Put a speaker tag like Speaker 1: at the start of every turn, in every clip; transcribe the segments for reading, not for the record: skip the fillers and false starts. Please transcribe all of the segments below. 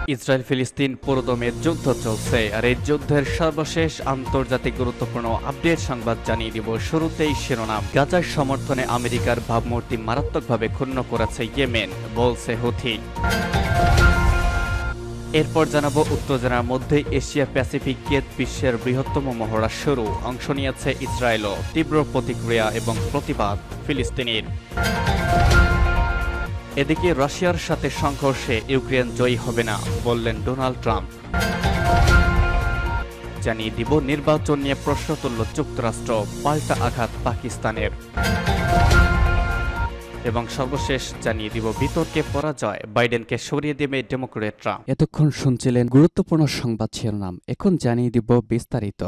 Speaker 1: Israel ফিলিস্তিন পুরোদমে যুদ্ধ চলছে, আর এই যুদ্ধের সর্বশেষ আন্তর্জাতিক গুরুত্বপূর্ণ আপডেট সংবাদ জানিয়ে দিব। শুরুতেই শিরোনাম। গাজার সমর্থনে আমেরিকার ভাবমূর্তি মারাত্মকভাবে ক্ষুণ্ণ করেছে ইয়েমেন, বলছে হুথি। এরপর জানাবো উত্তেজনার মধ্যে এশিয়া প্যাসিফিকে বিশ্বের বৃহত্তম মহড়া শুরু, অংশ নিয়েছে ইসরায়েলও। তীব্র প্রতিক্রিয়া এবং প্রতিবাদ ফিলিস্তিনির। এদিকে রাশিয়ার সাথে সংঘর্ষে ইউক্রেন জয়ী হবে না, বললেন ডোনাল্ড ট্রাম্প। জানিয়ে দিব নির্বাচন নিয়ে প্রশ্ন তুলল যুক্তরাষ্ট্র, পাল্টা আঘাত পাকিস্তানের। এবং সর্বশেষ জানিয়ে দিব বিতর্কে পরাজয়, বাইডেনকে সরিয়ে দেবে ডেমোক্রেটরা। এতক্ষণ শুনছিলেন গুরুত্বপূর্ণ সংবাদ শিরোনাম, এখন জানিয়ে দিব বিস্তারিত।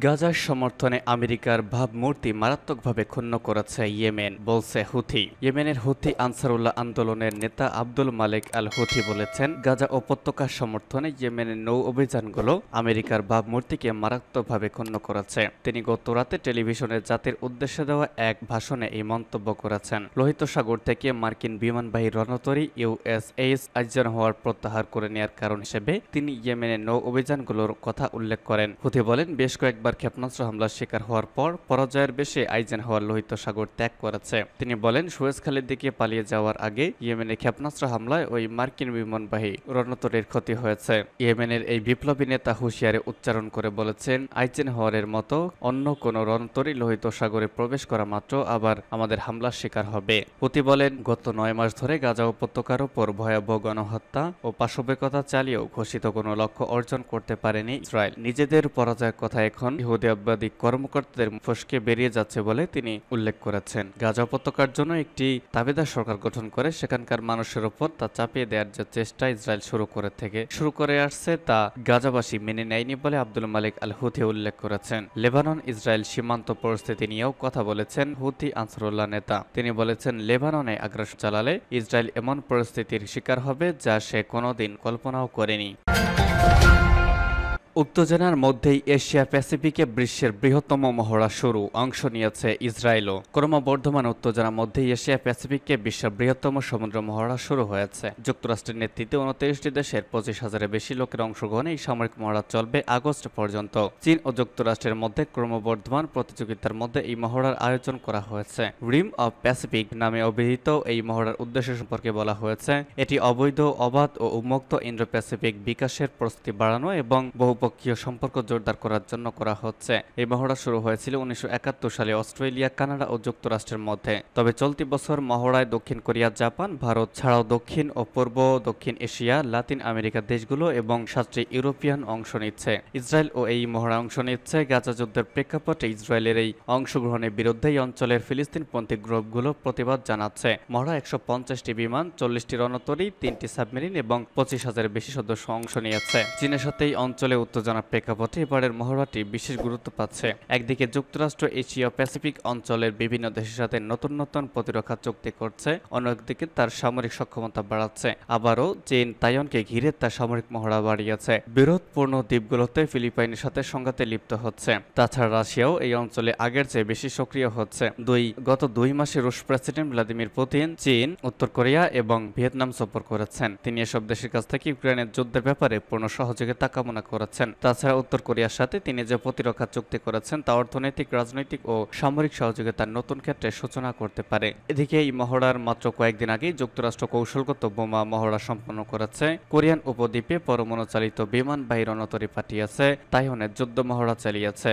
Speaker 1: গাজার সমর্থনে আমেরিকার ভাবমূর্তি মারাত্মকভাবে ক্ষুণ্ণ করেছে ইয়েমেন, বলছে হুথি। ইয়েমেনের হুথি আনসারুল্লাহ আন্দোলনের নেতা আব্দুল মালেক আল হুথি বলেছেন, গাজা উপত্যকার সমর্থনে ইয়েমেনের নৌ অভিযানগুলো আমেরিকার ভাবমূর্তিকে মারাত্মকভাবে ক্ষুণ্ণ করেছে। তিনি গত রাতে টেলিভিশনে জাতির উদ্দেশ্যে দেওয়া এক ভাষণে এই মন্তব্য করেছেন। লোহিত সাগর থেকে মার্কিন বিমানবাহী রণতরী ইউএসএস আইজেনহাওয়ার প্রত্যাহার করে নেওয়ার কারণ হিসেবে তিনি ইয়েমেনের নৌ অভিযানগুলোর কথা উল্লেখ করেন। হুথি বলেন, বেশ কয়েকবার ক্ষেপণাস্ত্র হামলার শিকার হওয়ার পর পরাজয়ের বেশে আইজেনহাওয়ার লোহিত সাগর ত্যাগ করেছে। তিনি বলেন, সুয়েজ খালের দিকে পালিয়ে যাওয়ার আগে ইয়েমেনের ক্ষেপণাস্ত্র হামলায় ওই মার্কিন বিমানবাহী রণতরীর ক্ষতি হয়েছে। ইয়েমেনের এই বিপ্লবী নেতা হুঁশিয়ারি উচ্চারণ করে বলেছেন, আইজেনহাওয়ারের মতো অন্য কোনো রণতরী লোহিত সাগরে প্রবেশ করা মাত্র আবার আমাদের হামলার শিকার হবে। হুথি বলেন, গত ৯ মাস ধরে গাজা উপত্যকার উপর ভয়াবহ গণহত্যা ও পাশবিকতা চালিয়েও ঘোষিত কোনো লক্ষ্য অর্জন করতে পারেনি ইসরায়েল। নিজেদের পরাজয়ের কথা এখন ইহুদিবাদী কর্মকর্তাদের ফসকে বেরিয়ে যাচ্ছে বলে তিনি উল্লেখ করেছেন। গাজা উপত্যকার জন্য একটি দাবিদার সরকার গঠন করে সেখানকার মানুষের উপর তা চাপিয়ে দেওয়ার যে চেষ্টা ইসরায়েল শুরু করে আসছে তা গাজাবাসী মেনে নেয়নি বলে আব্দুল মালিক আল হুথি উল্লেখ করেছেন। লেবানন ইসরায়েল সীমান্ত পরিস্থিতি নিয়েও কথা বলেছেন হুথি আনসারুল্লাহ নেতা। তিনি বলেছেন, লেবাননে আগ্রাসন চালালে ইসরায়েল এমন পরিস্থিতির শিকার হবে যা সে কোনোদিন কল্পনাও করেনি। উত্তেজনার মধ্যেই এশিয়া প্যাসিফিকে বিশ্বের বৃহত্তম মহড়া শুরু, অংশ নিয়েছে ইসরায়েলও। ক্রমবর্ধমান উত্তেজনার মধ্যেই এশিয়া প্যাসিফিকে বিশ্বের বৃহত্তম সমুদ্র মহড়া শুরু হয়েছে। যুক্তরাষ্ট্রের নেতৃত্বে 29টি দেশের 25,000-এর বেশি লোকের অংশগ্রহণে এই সামরিক মহড়া চলবে আগস্ট পর্যন্ত। চীন ও যুক্তরাষ্ট্রের মধ্যে ক্রমবর্ধমান প্রতিযোগিতার মধ্যে এই মহড়ার আয়োজন করা হয়েছে। রিম অব প্যাসিফিক নামে অভিহিত এই মহড়ার উদ্দেশ্য সম্পর্কে বলা হয়েছে, এটি অবৈধ, অবাধ ও উন্মুক্ত ইন্ডো প্যাসিফিক বিকাশের প্রস্তুতি বাড়ানো এবং বহুপক্ষীয় সম্পর্ক জোরদার করার জন্য করা হচ্ছে। এই মহড়া শুরু হয়েছিল 1971 সালে অস্ট্রেলিয়া, কানাডা ও যুক্তরাষ্ট্রের মধ্যে। তবে চলতি বছর মহড়ায় দক্ষিণ কোরিয়া, জাপান, ভারত ছাড়াও দক্ষিণ ও পূর্ব দক্ষিণ এশিয়া, লাতিন আমেরিকার দেশগুলো এবং 7টি ইউরোপিয়ান অংশ নিচ্ছে। ইসরায়েল ও এই মহড়ায় অংশ নিচ্ছে। গাজা যুদ্ধের প্রেক্ষাপটে ইসরায়েলের এই অংশগ্রহণের বিরুদ্ধে এই অঞ্চলের ফিলিস্তিনপন্থী গ্রুপগুলো প্রতিবাদ জানাচ্ছে। মহড়া 150টি বিমান, 40টি রণতরী, 3টি সাবমেরিন এবং 25,000-এর বেশি সদস্য অংশ নিয়েছে। চীনের সাথে এই অঞ্চলে উত্তেজনার প্রেক্ষাপটে এবারের মহড়াটি বিশেষ গুরুত্ব পাচ্ছে। একদিকে যুক্তরাষ্ট্র এশিয়া প্যাসিফিক অঞ্চলের বিভিন্ন দেশের সাথে নতুন নতুন প্রতিরক্ষা চুক্তি করছে, অন্যদিকে তার সামরিক সক্ষমতা বাড়াচ্ছে। আবারও চীন তাইওয়ানকে ঘিরে তার সামরিক মহড়া বাড়িয়েছে। বিরোধপূর্ণ দ্বীপগুলোতে ফিলিপাইনের সাথে সংঘাতে লিপ্ত হচ্ছে। তাছাড়া রাশিয়াও এই অঞ্চলে আগের চেয়ে বেশি সক্রিয় হচ্ছে। গত 2 মাসে রুশ প্রেসিডেন্ট ভ্লাদিমির পুতিন চীন, উত্তর কোরিয়া এবং ভিয়েতনাম সফর করেছেন। তিনি এসব দেশের কাছ থেকে ইউক্রেনের যুদ্ধের ব্যাপারে পূর্ণ সহযোগিতা কামনা করেছেন। তাছাড়া উত্তর কোরিয়ার সাথে তিনি যে প্রতিরক্ষা চুক্তি করেছেন তা অর্থনৈতিক, রাজনৈতিক ও সামরিক সহযোগিতার নতুন ক্ষেত্রে সূচনা করতে পারে। এদিকে এই মহড়ার মাত্র কয়েকদিন আগেই যুক্তরাষ্ট্র কৌশলগত বোমা মহড়া সম্পন্ন করেছে। কোরিয়ান উপদ্বীপে পরমাণু চালিত বিমানবাহী রণতরী পাঠিয়েছে। তাইওয়ানের যুদ্ধ মহড়া চালিয়েছে।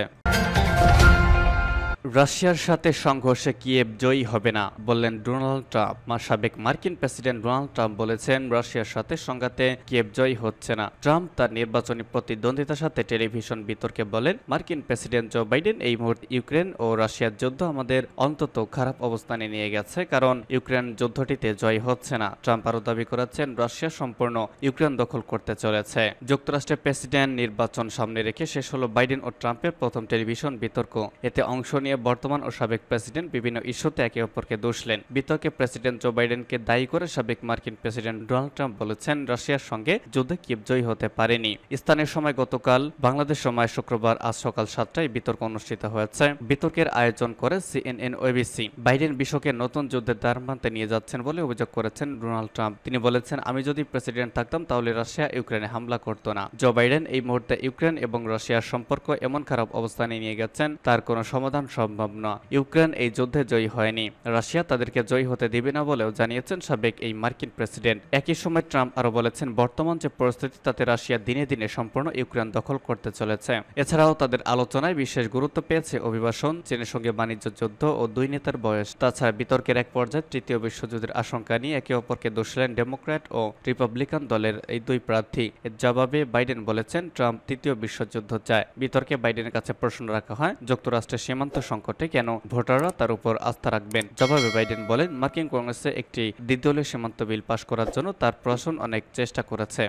Speaker 1: রাশিয়ার সাথে সংঘর্ষে কিয়েভ জয়ী হবে না, বললেন ডোনাল্ড ট্রাম্প। সাবেক মার্কিন প্রেসিডেন্ট ডোনাল্ড ট্রাম্প বলেছেন, রাশিয়ার সাথে সংঘাতে কিয়েভ জয়ী হচ্ছে না। ট্রাম্প তার নির্বাচনী প্রতিদ্বন্দ্বিতার সাথে টেলিভিশন বিতর্কে বলেন, মার্কিন প্রেসিডেন্ট জো বাইডেন এই মুহূর্তে ইউক্রেন ও রাশিয়ার যুদ্ধ আমাদের অন্তত খারাপ অবস্থানে নিয়ে গেছে, কারণ ইউক্রেন যুদ্ধটিতে জয়ী হচ্ছে না। ট্রাম্প আরও দাবি করেছেন, রাশিয়া সম্পূর্ণ ইউক্রেন দখল করতে চলেছে। যুক্তরাষ্ট্রের প্রেসিডেন্ট নির্বাচন সামনে রেখে শেষ হলো বাইডেন ও ট্রাম্পের প্রথম টেলিভিশন বিতর্ক। এতে অংশ নিয়ে নিয়ে বর্তমান ও সাবেক প্রেসিডেন্ট বিভিন্ন ইস্যুতে একে অপরকে দোষলেন। বিতর্কে প্রেসিডেন্ট জো বাইডেনকে দায়ী করে সাবেক মার্কিন প্রেসিডেন্ট ডোনাল্ড ট্রাম্প বলেছেন, রাশিয়ার সঙ্গে যুদ্ধে কিয়েভ জয়ী হতে পারেনি। স্থানীয় সময় গতকাল বাংলাদেশ সময় শুক্রবার আজ সকাল 7টায় বিতর্ক অনুষ্ঠিত হয়েছে। বিতর্কের আয়োজন করে CNN ওবিসি। বাইডেন বিশ্বকে নতুন যুদ্ধের দ্বারপ্রান্তে নিয়ে যাচ্ছেন বলে অভিযোগ করেছেন ডোনাল্ড ট্রাম্প। তিনি বলেছেন, আমি যদি প্রেসিডেন্ট থাকতাম তাহলে রাশিয়া ইউক্রেনে হামলা করত না। জো বাইডেন এই মুহূর্তে ইউক্রেন এবং রাশিয়ার সম্পর্ক এমন খারাপ অবস্থানে নিয়ে গেছেন তার কোনো সমাধান সম্ভব না। ইউক্রেন এই যুদ্ধে জয়ী হয়নি, রাশিয়া তাদেরকে জয়ী হতে দিবে না বলেও জানিয়েছেন সাবেক এই মার্কিন প্রেসিডেন্ট। একই সময় ট্রাম্প আরো বলেছেন, বর্তমান যে পরিস্থিতি তাতে রাশিয়া দিনে দিনে সম্পূর্ণ ইউক্রেন দখল করতে চলেছে। এছাড়াও তাদের আলোচনায় বিশেষ গুরুত্ব পেয়েছে অভিবাসন, চীনের সঙ্গে বাণিজ্য যুদ্ধ ও দুই নেতার বয়স। তাছাড়া বিতর্কের এক পর্যায়ে তৃতীয় বিশ্বযুদ্ধের আশঙ্কা নিয়ে একে অপরকে দোষলেন ডেমোক্র্যাট ও রিপাবলিকান দলের এই দুই প্রার্থী। এর জবাবে বাইডেন বলেছেন, ট্রাম্প তৃতীয় বিশ্বযুদ্ধ চায়। বিতর্কে বাইডেনের কাছে প্রশ্ন রাখা হয়, যুক্তরাষ্ট্রের সীমান্ত সংকটে কেন ভোটাররা তার উপর আস্থা রাখবেন। জবাবে বাইডেন বলেন, মার্কিন কংগ্রেসে একটি দ্বিদলীয় সীমান্ত বিল পাশ করার জন্য তার প্রশাসন অনেক চেষ্টা করেছে।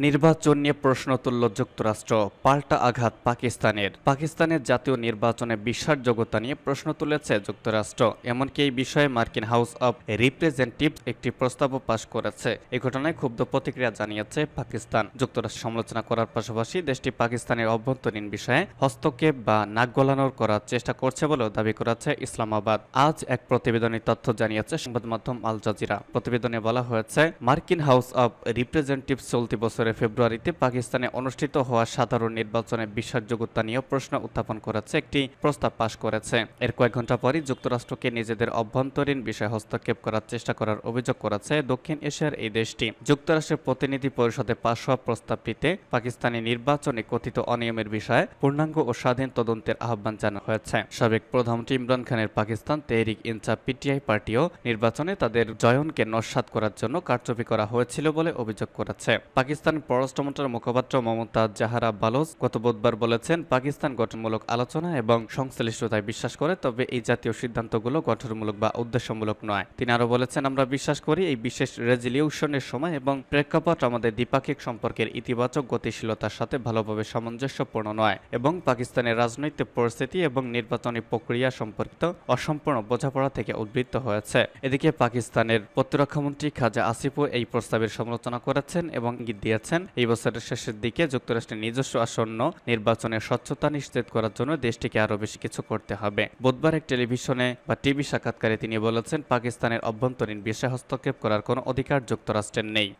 Speaker 1: নির্বাচন নিয়ে প্রশ্ন তুলল যুক্তরাষ্ট্র, পাল্টা আঘাত পাকিস্তানের। পাকিস্তানের জাতীয় নির্বাচনে বিশ্বাসযোগ্যতা নিয়ে প্রশ্ন তুলেছে যুক্তরাষ্ট্র। এমনকি এই বিষয়ে মার্কিন হাউস অব রিপ্রেজেন্টেটিভস একটি প্রস্তাবও পাশ করেছে। এই ঘটনায় ক্ষুব্ধ প্রতিক্রিয়া জানিয়েছে পাকিস্তান। যুক্তরাষ্ট্র সমালোচনা করার পাশাপাশি দেশটি পাকিস্তানের অভ্যন্তরীণ বিষয়ে হস্তক্ষেপ বা নাক গলানোর করার চেষ্টা করছে বলেও দাবি করেছে ইসলামাবাদ। আজ এক প্রতিবেদনী তথ্য জানিয়েছে সংবাদ মাধ্যম আল জাজিরা। প্রতিবেদনে বলা হয়েছে, মার্কিন হাউস অব রিপ্রেজেন্টেটিভস চলতি বছর ফেব্রুয়ারিতে পাকিস্তানে অনুষ্ঠিত হওয়া সাধারণ নির্বাচনে বিশ্বাসযোগ্যতা নিয়ে প্রশ্ন উত্থাপন করেছে একটি প্রস্তাব পাশ করেছে। এর কয়েক ঘন্টা পরই যুক্তরাষ্ট্রকে নিজেদের অভ্যন্তরীণ বিষয়ে হস্তক্ষেপ করার চেষ্টা করার অভিযোগ করেছে দক্ষিণ এশিয়ার এই দেশটি। যুক্তরাষ্ট্রের প্রতিনিধি পরিষদে পাশ হওয়া প্রস্তাবটিতে পাকিস্তানি নির্বাচনে কথিত অনিয়মের বিষয়ে পূর্ণাঙ্গ ও স্বাধীন তদন্তের আহ্বান জানানো হয়েছে। সাবেক প্রধানমন্ত্রী ইমরান খানের পাকিস্তান তেহরিক ইনসাফ পিটিআই পার্টিও নির্বাচনে তাদের জয়নকে নস্যাৎ করার জন্য কারচুপি করা হয়েছিল বলে অভিযোগ করেছে। পাকিস্তান পররাষ্ট্রমন্ত্রীর মুখপাত্র মমতাজ জাহারা বালোচ গত বুধবার বলেছেন, পাকিস্তান গঠনমূলক আলোচনা এবং সংশ্লিষ্টতায় বিশ্বাস করে, তবে এই জাতীয় সিদ্ধান্তগুলো গঠনমূলক বা উদ্দেশ্যমূলক নয়। তিনি আরো বলেছেন, আমরা বিশ্বাস করি এই বিশেষ রেজলিউশনের সময় এবং প্রেক্ষাপট আমাদের দ্বিপাক্ষিক সম্পর্কের ইতিবাচক গতিশীলতার সাথে ভালোভাবে সামঞ্জস্যপূর্ণ নয় এবং পাকিস্তানের রাজনৈতিক পরিস্থিতি এবং নির্বাচনী প্রক্রিয়া সম্পর্কিত অসম্পূর্ণ বোঝাপড়া থেকে উদ্বৃত্ত হয়েছে। এদিকে পাকিস্তানের প্রতিরক্ষামন্ত্রী খাজা আসিফও এই প্রস্তাবের সমালোচনা করেছেন এবং ইঙ্গিত দিয়েছেন, এই বছরের শেষের দিকে যুক্তরাষ্ট্রের নিজস্ব আসন্ন নির্বাচনের স্বচ্ছতা নিশ্চিত করার জন্য দেশটিকে আরও বেশি কিছু করতে হবে। বুধবার এক টেলিভিশনে বা টিভি সাক্ষাৎকারে তিনি বলেছেন, পাকিস্তানের অভ্যন্তরীণ বিষয়ে হস্তক্ষেপ করার কোনো অধিকার যুক্তরাষ্ট্রের নেই।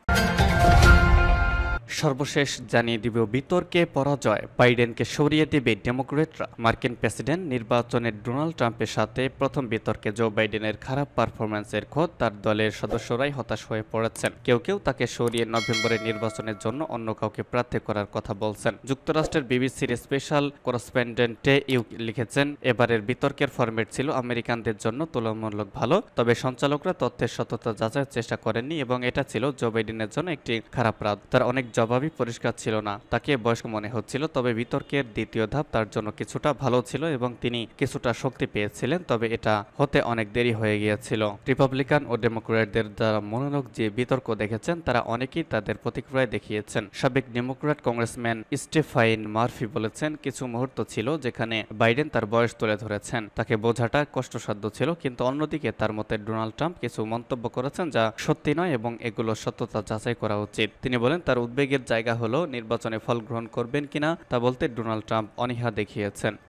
Speaker 1: সর্বশেষ জানিয়ে দিব, বিতর্কে পরাজয়, বাইডেনকে সরিয়ে দেবে ডেমোক্রেটরা। মার্কিন প্রেসিডেন্ট নির্বাচনে ডোনাল্ড ট্রাম্পের সাথে প্রথম বিতর্কে জো বাইডেনের খারাপ পারফরম্যান্সের খোঁজ তার দলের সদস্যরাই হতাশ হয়ে পড়েছেন। কেউ কেউ তাকে সরিয়ে নভেম্বরের নির্বাচনের জন্য অন্য কাউকে প্রার্থী করার কথা বলছেন। যুক্তরাষ্ট্রের বিবিসির স্পেশাল করেসপন্ডেন্ট টে ইউক লিখেছেন, এবারের বিতর্কের ফরম্যাট ছিল আমেরিকানদের জন্য তুলনামূলক ভালো, তবে সঞ্চালকরা তথ্যের সত্যতা যাচাইয়ের চেষ্টা করেননি এবং এটা ছিল জো বাইডেনের জন্য একটি খারাপ রাত। তার অনেক জবাবই পরিষ্কার ছিল না, তাকে বয়স্ক মনে হচ্ছিল, তবে বিতর্কের দ্বিতীয় ধাপ তার জন্য কিছুটা ভালো ছিল এবং তিনি কিছুটা শক্তি পেয়েছিলেন, তবে এটা হতে অনেক দেরি হয়ে গিয়েছিল। রিপাবলিকান ও ডেমোক্র্যাটদের যারা মনোযোগ যে বিতর্ক দেখেছেন তারা অনেকেই তাদের প্রতিক্রিয়া দেখিয়েছেন। সাবেক ডেমোক্র্যাট কংগ্রেসম্যান স্টেফাইন মার্ফি বলেছেন, কিছু মুহূর্ত ছিল যেখানে বাইডেন তার বয়স তুলে ধরেছেন, তাকে বোঝাটা কষ্টসাধ্য ছিল, কিন্তু অন্যদিকে তার মতে ডোনাল্ড ট্রাম্প কিছু মন্তব্য করেছেন যা সত্যি নয় এবং এগুলো সত্যতা যাচাই করা উচিত। তিনি বলেন, তার উদ্বেগের জায়গা হলো নির্বাচনে ফল গ্রহণ করবেন কিনা তা বলতে ডোনাল্ড ট্রাম্প অনীহা দেখিয়েছেন।